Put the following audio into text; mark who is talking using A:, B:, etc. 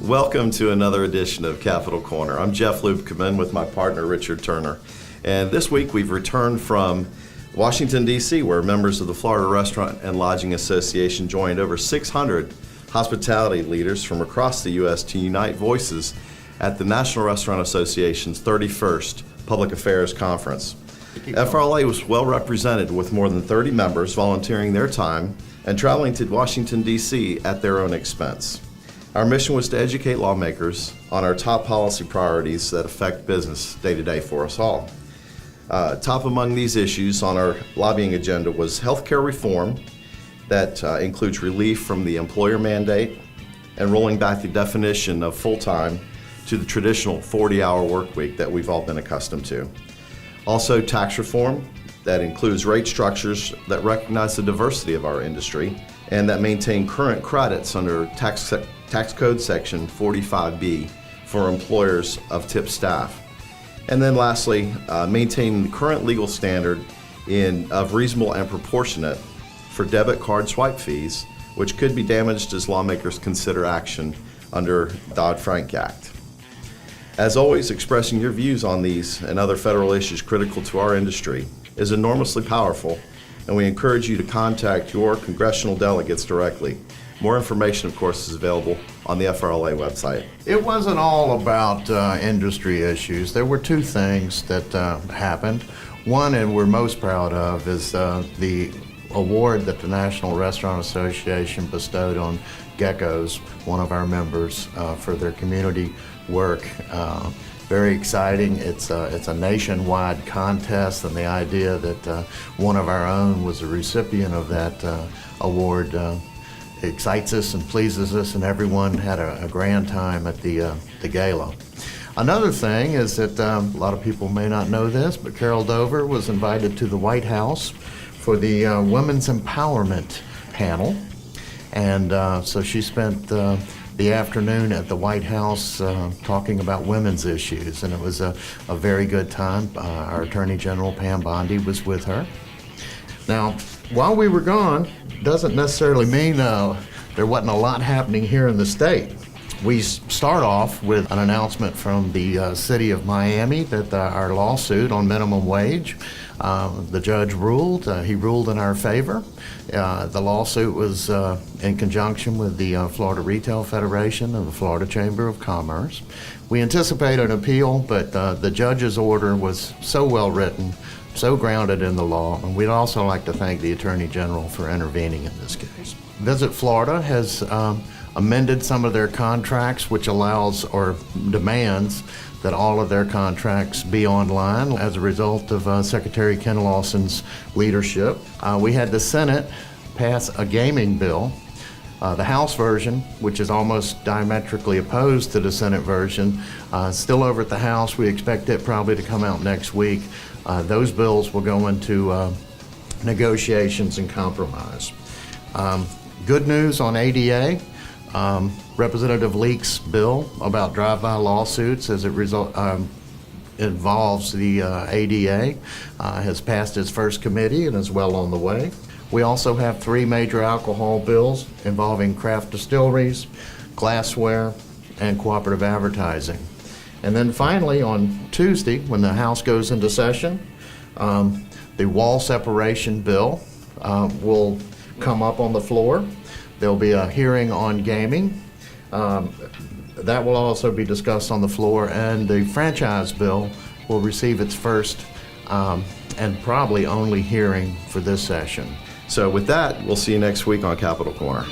A: Welcome to another edition of Capitol Corner. I'm Geoff Luebkemann with my partner Richard Turner. And this week we've returned from Washington D.C. where members of the Florida Restaurant and Lodging Association joined over 600 hospitality leaders from across the U.S. to unite voices at the National Restaurant Association's 31st Public Affairs Conference. FRLA was well represented with more than 30 members volunteering their time and traveling to Washington, D.C. at their own expense. Our mission was to educate lawmakers on our top policy priorities that affect business day to day for us all. Top among these issues on our lobbying agenda was healthcare reform that includes relief from the employer mandate and rolling back the definition of full-time to the traditional 40-hour work week that we've all been accustomed to. Also, tax reform that includes rate structures that recognize the diversity of our industry and that maintain current credits under tax code section 45B for employers of tip staff. And then lastly, maintain the current legal standard of reasonable and proportionate for debit card swipe fees, which could be damaged as lawmakers consider action under Dodd-Frank Act. As always, expressing your views on these and other federal issues critical to our industry is enormously powerful, and we encourage you to contact your congressional delegates directly. More information, of course, is available on the FRLA website.
B: It wasn't all about industry issues. There were two things that happened. One, and we're most proud of, is the award that the National Restaurant Association bestowed on Geckos, one of our members, for their community work. Very exciting. It's a nationwide contest, and the idea that one of our own was a recipient of that award excites us and pleases us, and everyone had a grand time at the gala. Another thing is that a lot of people may not know this, but Carol Dover was invited to the White House for the Women's Empowerment panel, and so she spent the afternoon at the White House talking about women's issues, and it was a very good time. Our Attorney General Pam Bondi was with her. Now, while we were gone, doesn't necessarily mean there wasn't a lot happening here in the state. We start off with an announcement from the city of Miami that our lawsuit on minimum wage, the judge ruled, he ruled in our favor. The lawsuit was in conjunction with the Florida Retail Federation and the Florida Chamber of Commerce. We anticipate an appeal, but the judge's order was so well written, so grounded in the law, and we'd also like to thank the Attorney General for intervening in this case. Visit Florida has amended some of their contracts, which allows or demands that all of their contracts be online as a result of Secretary Ken Lawson's leadership. We had the Senate pass a gaming bill. The House version, which is almost diametrically opposed to the Senate version, still over at the House. We expect it probably to come out next week. Those bills will go into negotiations and compromise. Good news on ADA. Representative Leake's bill about drive-by lawsuits as it involves the ADA has passed its first committee and is well on the way. We also have 3 major alcohol bills involving craft distilleries, glassware, and cooperative advertising. And then finally, on Tuesday, when the House goes into session, the wall separation bill will come up on the floor. There'll be a hearing on gaming. That will also be discussed on the floor, and the franchise bill will receive its first and probably only hearing for this session.
A: So with that, we'll see you next week on Capitol Corner.